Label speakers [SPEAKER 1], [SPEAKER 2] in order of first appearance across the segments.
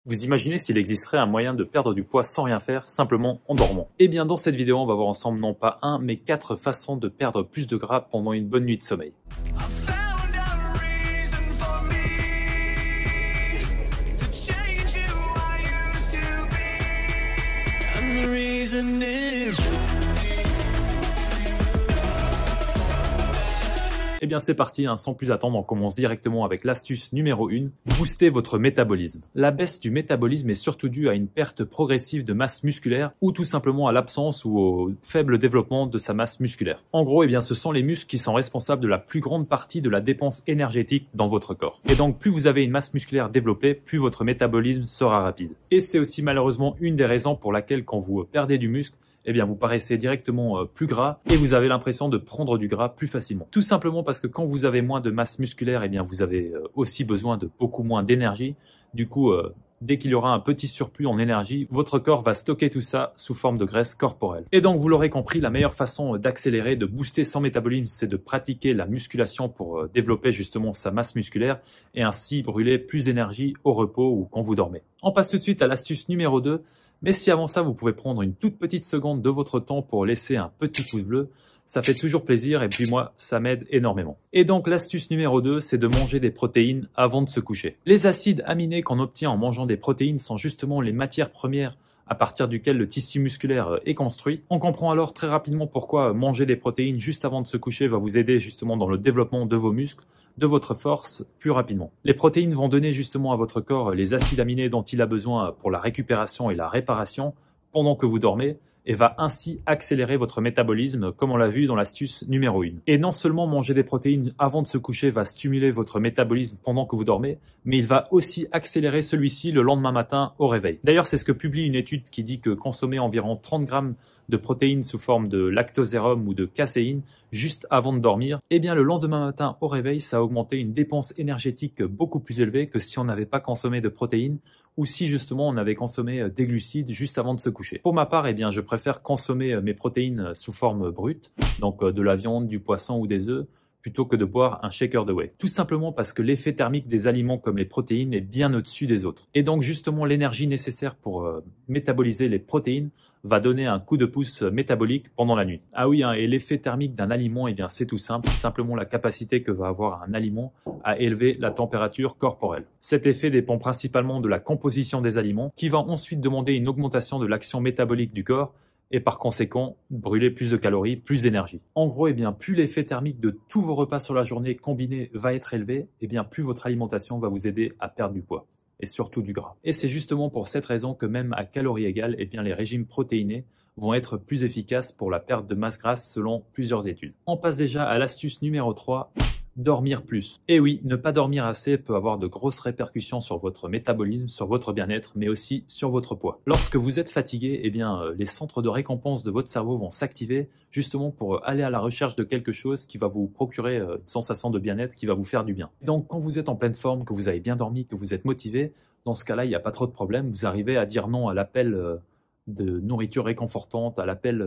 [SPEAKER 1] Vous imaginez s'il existerait un moyen de perdre du poids sans rien faire, simplement en dormant? Eh bien dans cette vidéo, on va voir ensemble non pas un, mais 4 façons de perdre plus de gras pendant une bonne nuit de sommeil. Eh bien c'est parti, sans plus attendre, on commence directement avec l'astuce numéro 1, booster votre métabolisme. La baisse du métabolisme est surtout due à une perte progressive de masse musculaire ou tout simplement à l'absence ou au faible développement de sa masse musculaire. En gros, eh bien, ce sont les muscles qui sont responsables de la plus grande partie de la dépense énergétique dans votre corps. Et donc plus vous avez une masse musculaire développée, plus votre métabolisme sera rapide. Et c'est aussi malheureusement une des raisons pour laquelle quand vous perdez du muscle, eh bien vous paraissez directement plus gras et vous avez l'impression de prendre du gras plus facilement. Tout simplement parce que quand vous avez moins de masse musculaire, eh bien vous avez aussi besoin de beaucoup moins d'énergie. Du coup, dès qu'il y aura un petit surplus en énergie, votre corps va stocker tout ça sous forme de graisse corporelle. Et donc vous l'aurez compris, la meilleure façon d'accélérer, de booster son métabolisme, c'est de pratiquer la musculation pour développer justement sa masse musculaire et ainsi brûler plus d'énergie au repos ou quand vous dormez. On passe tout de suite à l'astuce numéro 2. Mais si avant ça, vous pouvez prendre une toute petite seconde de votre temps pour laisser un petit pouce bleu, ça fait toujours plaisir et puis moi, ça m'aide énormément. Et donc l'astuce numéro 2, c'est de manger des protéines avant de se coucher. Les acides aminés qu'on obtient en mangeant des protéines sont justement les matières premières à partir duquel le tissu musculaire est construit. On comprend alors très rapidement pourquoi manger des protéines juste avant de se coucher va vous aider justement dans le développement de vos muscles, de votre force plus rapidement. Les protéines vont donner justement à votre corps les acides aminés dont il a besoin pour la récupération et la réparation pendant que vous dormez et va ainsi accélérer votre métabolisme comme on l'a vu dans l'astuce numéro 1. Et non seulement manger des protéines avant de se coucher va stimuler votre métabolisme pendant que vous dormez, mais il va aussi accélérer celui-ci le lendemain matin au réveil. D'ailleurs, c'est ce que publie une étude qui dit que consommer environ 30 grammes de protéines sous forme de lactosérum ou de caséine juste avant de dormir, eh bien le lendemain matin au réveil, ça a augmenté une dépense énergétique beaucoup plus élevée que si on n'avait pas consommé de protéines ou si justement on avait consommé des glucides juste avant de se coucher. Pour ma part, eh bien je préfère consommer mes protéines sous forme brute, donc de la viande, du poisson ou des œufs, plutôt que de boire un shaker de whey. Tout simplement parce que l'effet thermique des aliments comme les protéines est bien au-dessus des autres. Et donc justement l'énergie nécessaire pour métaboliser les protéines va donner un coup de pouce métabolique pendant la nuit. Ah oui, et l'effet thermique d'un aliment, eh bien c'est tout simple, c'est simplement la capacité que va avoir un aliment à élever la température corporelle. Cet effet dépend principalement de la composition des aliments, qui va ensuite demander une augmentation de l'action métabolique du corps, et par conséquent, brûler plus de calories, plus d'énergie. En gros, eh bien, plus l'effet thermique de tous vos repas sur la journée combinés va être élevé, eh bien, plus votre alimentation va vous aider à perdre du poids, et surtout du gras. Et c'est justement pour cette raison que même à calories égales, eh bien, les régimes protéinés vont être plus efficaces pour la perte de masse grasse selon plusieurs études. On passe déjà à l'astuce numéro 3. Dormir plus. Et oui, ne pas dormir assez peut avoir de grosses répercussions sur votre métabolisme, sur votre bien-être, mais aussi sur votre poids. Lorsque vous êtes fatigué, eh bien, les centres de récompense de votre cerveau vont s'activer justement pour aller à la recherche de quelque chose qui va vous procurer une sensation de bien-être, qui va vous faire du bien. Donc, quand vous êtes en pleine forme, que vous avez bien dormi, que vous êtes motivé, dans ce cas-là, il n'y a pas trop de problème. Vous arrivez à dire non à l'appel de nourriture réconfortante, à l'appel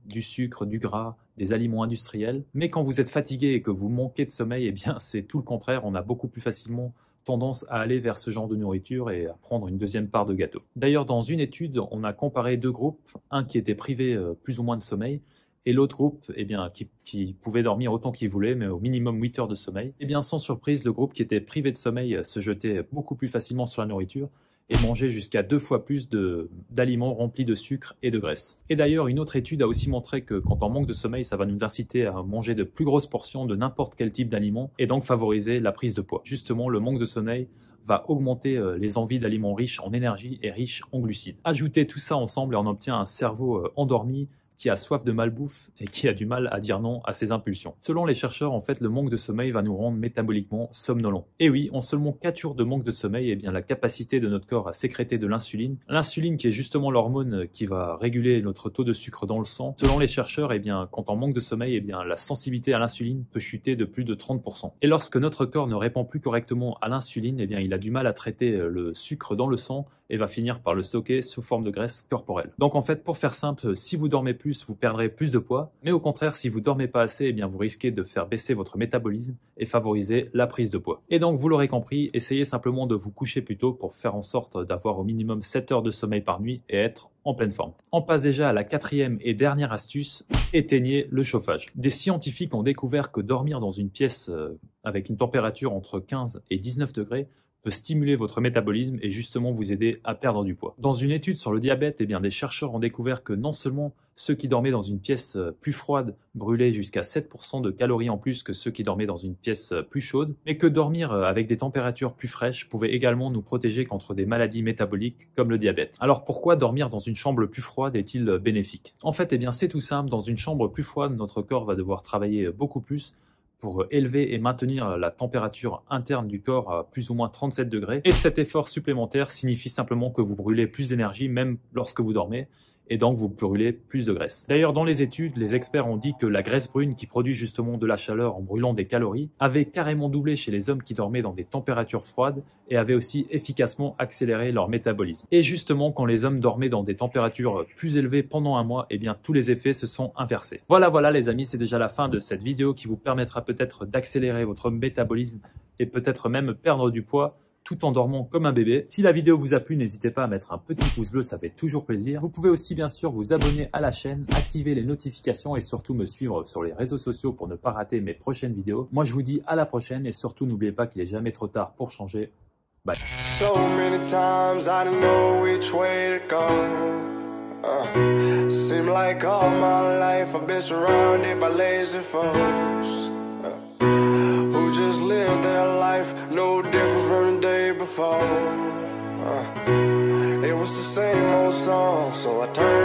[SPEAKER 1] du sucre, du gras, des aliments industriels. Mais quand vous êtes fatigué et que vous manquez de sommeil, eh bien c'est tout le contraire. On a beaucoup plus facilement tendance à aller vers ce genre de nourriture et à prendre une deuxième part de gâteau. D'ailleurs, dans une étude, on a comparé deux groupes, un qui était privé plus ou moins de sommeil, et l'autre groupe, eh bien, qui pouvait dormir autant qu'il voulait, mais au minimum 8 heures de sommeil. Eh bien, sans surprise, le groupe qui était privé de sommeil se jetait beaucoup plus facilement sur la nourriture, et manger jusqu'à 2 fois plus d'aliments remplis de sucre et de graisse. Et d'ailleurs, une autre étude a aussi montré que quand on manque de sommeil, ça va nous inciter à manger de plus grosses portions de n'importe quel type d'aliment et donc favoriser la prise de poids. Justement, le manque de sommeil va augmenter les envies d'aliments riches en énergie et riches en glucides. Ajoutez tout ça ensemble et on obtient un cerveau endormi, qui a soif de malbouffe et qui a du mal à dire non à ses impulsions. Selon les chercheurs, en fait, le manque de sommeil va nous rendre métaboliquement somnolents. Et oui, en seulement 4 jours de manque de sommeil, eh bien, la capacité de notre corps à sécréter de l'insuline qui est justement l'hormone qui va réguler notre taux de sucre dans le sang, selon les chercheurs, eh bien, quand on manque de sommeil, eh bien, la sensibilité à l'insuline peut chuter de plus de 30%. Et lorsque notre corps ne répond plus correctement à l'insuline, eh bien, il a du mal à traiter le sucre dans le sang et va finir par le stocker sous forme de graisse corporelle. Donc en fait, pour faire simple, si vous dormez plus, plus, vous perdrez plus de poids. Mais au contraire, si vous dormez pas assez, eh bien vous risquez de faire baisser votre métabolisme et favoriser la prise de poids. Et donc, vous l'aurez compris, essayez simplement de vous coucher plus tôt pour faire en sorte d'avoir au minimum 7 heures de sommeil par nuit et être en pleine forme. On passe déjà à la quatrième et dernière astuce, éteignez le chauffage. Des scientifiques ont découvert que dormir dans une pièce avec une température entre 15 et 19 degrés peut stimuler votre métabolisme et justement vous aider à perdre du poids. Dans une étude sur le diabète, eh bien, des chercheurs ont découvert que non seulement ceux qui dormaient dans une pièce plus froide brûlaient jusqu'à 7% de calories en plus que ceux qui dormaient dans une pièce plus chaude, mais que dormir avec des températures plus fraîches pouvait également nous protéger contre des maladies métaboliques comme le diabète. Alors pourquoi dormir dans une chambre plus froide est-il bénéfique? En fait, eh bien, c'est tout simple, dans une chambre plus froide, notre corps va devoir travailler beaucoup plus pour élever et maintenir la température interne du corps à plus ou moins 37 degrés. Et cet effort supplémentaire signifie simplement que vous brûlez plus d'énergie même lorsque vous dormez, et donc vous brûlez plus de graisse. D'ailleurs, dans les études, les experts ont dit que la graisse brune qui produit justement de la chaleur en brûlant des calories avait carrément doublé chez les hommes qui dormaient dans des températures froides et avait aussi efficacement accéléré leur métabolisme. Et justement, quand les hommes dormaient dans des températures plus élevées pendant un mois, eh bien tous les effets se sont inversés. Voilà les amis, c'est déjà la fin de cette vidéo qui vous permettra peut-être d'accélérer votre métabolisme et peut-être même perdre du poids tout en dormant comme un bébé. Si la vidéo vous a plu, n'hésitez pas à mettre un petit pouce bleu, ça fait toujours plaisir. Vous pouvez aussi bien sûr vous abonner à la chaîne, activer les notifications et surtout me suivre sur les réseaux sociaux pour ne pas rater mes prochaines vidéos. Moi je vous dis à la prochaine et surtout n'oubliez pas qu'il n'est jamais trop tard pour changer. Bye.
[SPEAKER 2] So many times I didn't know which way to go. Seem like all my life I've been surrounded by lazy folks who just live their life no different from the day before. It was the same old song, so I turned